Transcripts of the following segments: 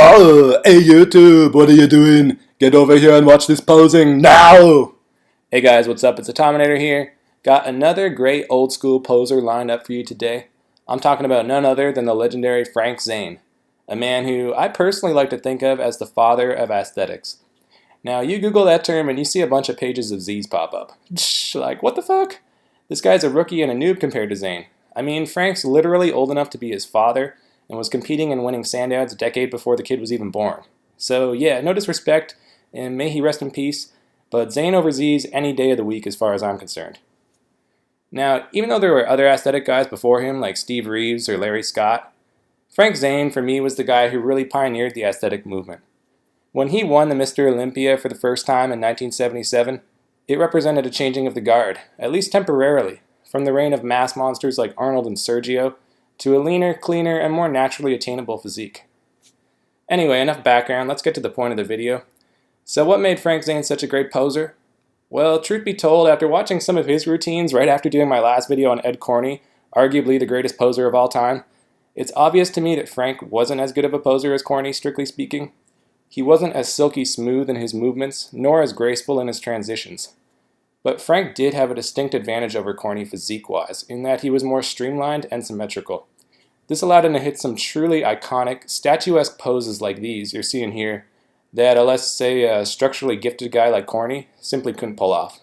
Oh, hey YouTube, what are you doing? Get over here and watch this posing now! Hey guys, what's up? It's the Tominator here. Got another great old school poser lined up for you today. I'm talking about none other than the legendary Frank Zane, a man who I personally like to think of as the father of aesthetics. Now, you Google that term and you see a bunch of pages of Z's pop up. Like, what the fuck? This guy's a rookie and a noob compared to Zane. I mean, Frank's literally old enough to be his father, and was competing and winning Sandouts a decade before the kid was even born. So yeah, no disrespect, and may he rest in peace, but Zane over Z's any day of the week as far as I'm concerned. Now, even though there were other aesthetic guys before him, like Steve Reeves or Larry Scott, Frank Zane, for me, was the guy who really pioneered the aesthetic movement. When he won the Mr. Olympia for the first time in 1977, it represented a changing of the guard, at least temporarily, from the reign of mass monsters like Arnold and Sergio, to a leaner, cleaner, and more naturally attainable physique. Anyway, enough background, let's get to the point of the video. So what made Frank Zane such a great poser? Well, truth be told, after watching some of his routines right after doing my last video on Ed Corney, arguably the greatest poser of all time, it's obvious to me that Frank wasn't as good of a poser as Corney, strictly speaking. He wasn't as silky smooth in his movements, nor as graceful in his transitions. But Frank did have a distinct advantage over Corney physique-wise, in that he was more streamlined and symmetrical. This allowed him to hit some truly iconic, statuesque poses like these you're seeing here that let's say a structurally gifted guy like Corney simply couldn't pull off.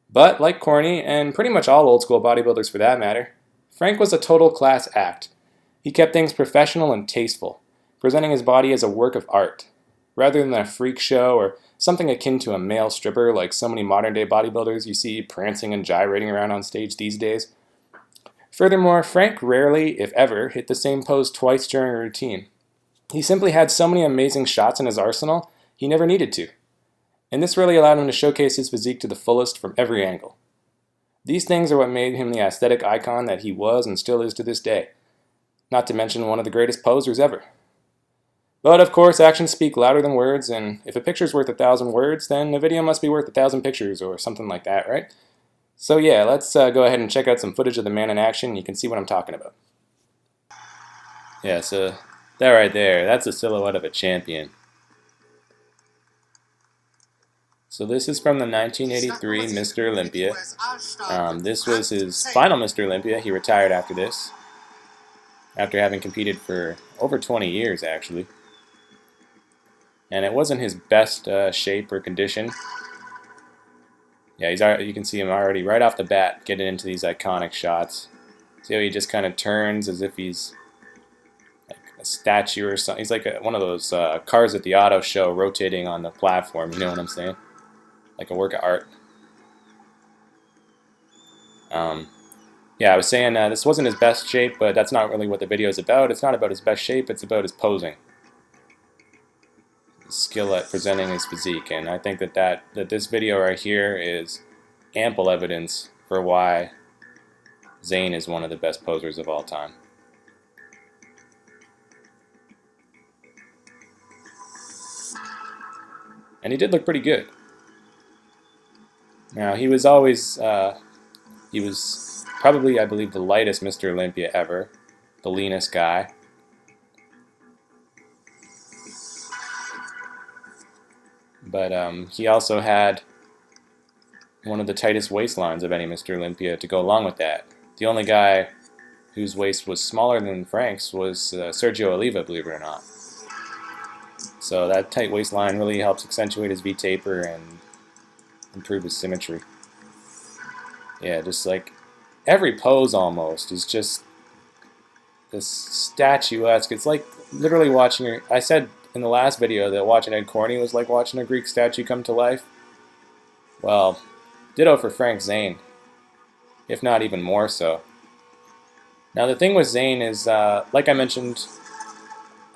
But like Corney, and pretty much all old school bodybuilders for that matter, Frank was a total class act. He kept things professional and tasteful, presenting his body as a work of art, rather than a freak show or something akin to a male stripper like so many modern day bodybuilders you see prancing and gyrating around on stage these days. Furthermore, Frank rarely, if ever, hit the same pose twice during a routine. He simply had so many amazing shots in his arsenal, he never needed to. And this really allowed him to showcase his physique to the fullest from every angle. These things are what made him the aesthetic icon that he was and still is to this day. Not to mention one of the greatest posers ever. But of course, actions speak louder than words, and if a picture's worth 1,000 words, then a video must be worth 1,000 pictures or something like that, right? So yeah, let's go ahead and check out some footage of the man in action. You can see what I'm talking about. Yeah, so that right there, that's a silhouette of a champion. So this is from the 1983 Mr. Olympia. This was his final Mr. Olympia. He retired after this, after having competed for over 20 years actually. And it wasn't his best shape or condition. Yeah, you can see him already right off the bat getting into these iconic shots. See how he just kind of turns as if he's like a statue or something. He's like one of those cars at the auto show rotating on the platform, you know what I'm saying? Like a work of art. Yeah, I was saying this wasn't his best shape, but that's not really what the video is about. It's not about his best shape, it's about his posing. Skill at presenting his physique, and I think that this video right here is ample evidence for why Zane is one of the best posers of all time. And he did look pretty good. Now he was always he was probably, I believe, the lightest Mr. Olympia ever, the leanest guy. But he also had one of the tightest waistlines of any Mr. Olympia to go along with that. The only guy whose waist was smaller than Frank's was Sergio Oliva, believe it or not. So that tight waistline really helps accentuate his V-taper and improve his symmetry. Yeah, just like every pose almost is just this statuesque. It's like literally watching I said in the last video that watching Ed Corney was like watching a Greek statue come to life. Well, ditto for Frank Zane, if not even more so. Now the thing with Zane is, like I mentioned,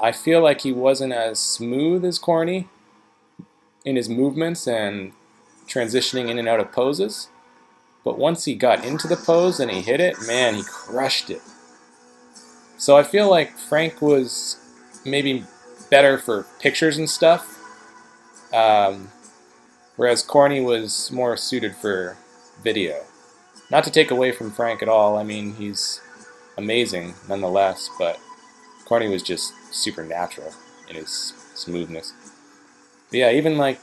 I feel like he wasn't as smooth as Corney in his movements and transitioning in and out of poses. But once he got into the pose and he hit it, man, he crushed it. So I feel like Frank was maybe better for pictures and stuff, whereas Corney was more suited for video. Not to take away from Frank at all, I mean, he's amazing nonetheless, but Corney was just supernatural. in his smoothness. But yeah, even like,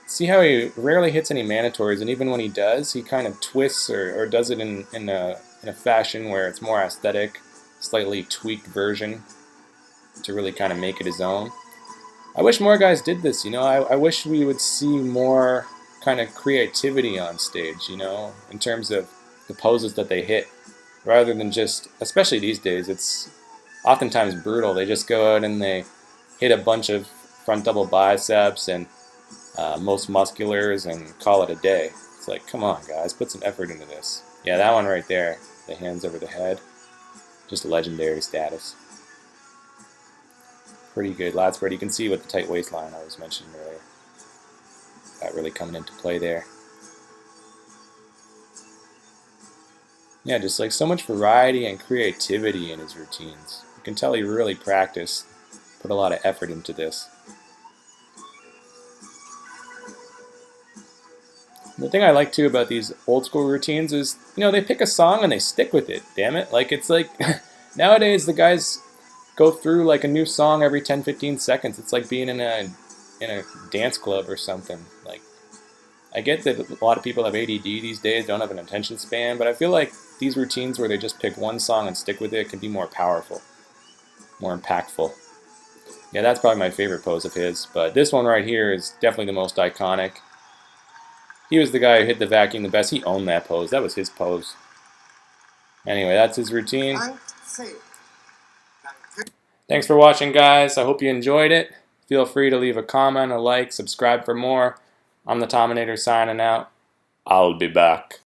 see how he rarely hits any mandatories, and even when he does, he kind of twists or does it in a fashion where it's more aesthetic, slightly tweaked version to really kind of make it his own. I wish more guys did this, you know. I wish we would see more kind of creativity on stage, you know, in terms of the poses that they hit, rather than just, especially these days, it's oftentimes brutal. They just go out and they hit a bunch of front double biceps and most musculars and call it a day. It's like, come on, guys, put some effort into this. Yeah, that one right there, the hands over the head, just legendary status. Pretty good lat spread. You can see with the tight waistline I was mentioning earlier. That really coming into play there. Yeah, just like so much variety and creativity in his routines. You can tell he really practiced, put a lot of effort into this. The thing I like too about these old school routines is, you know, they pick a song and they stick with it, damn it. Like, it's like, nowadays the guys go through like a new song every 10-15 seconds. It's like being in a dance club or something. Like, I get that a lot of people have ADD these days, don't have an attention span, but I feel like these routines where they just pick one song and stick with it can be more powerful, more impactful. Yeah, that's probably my favorite pose of his, but this one right here is definitely the most iconic. He was the guy who hit the vacuum the best. He owned that pose. That was his pose. Anyway, that's his routine. Thanks for watching, guys. I hope you enjoyed it. Feel free to leave a comment, a like, subscribe for more. I'm the Tominator signing out. I'll be back.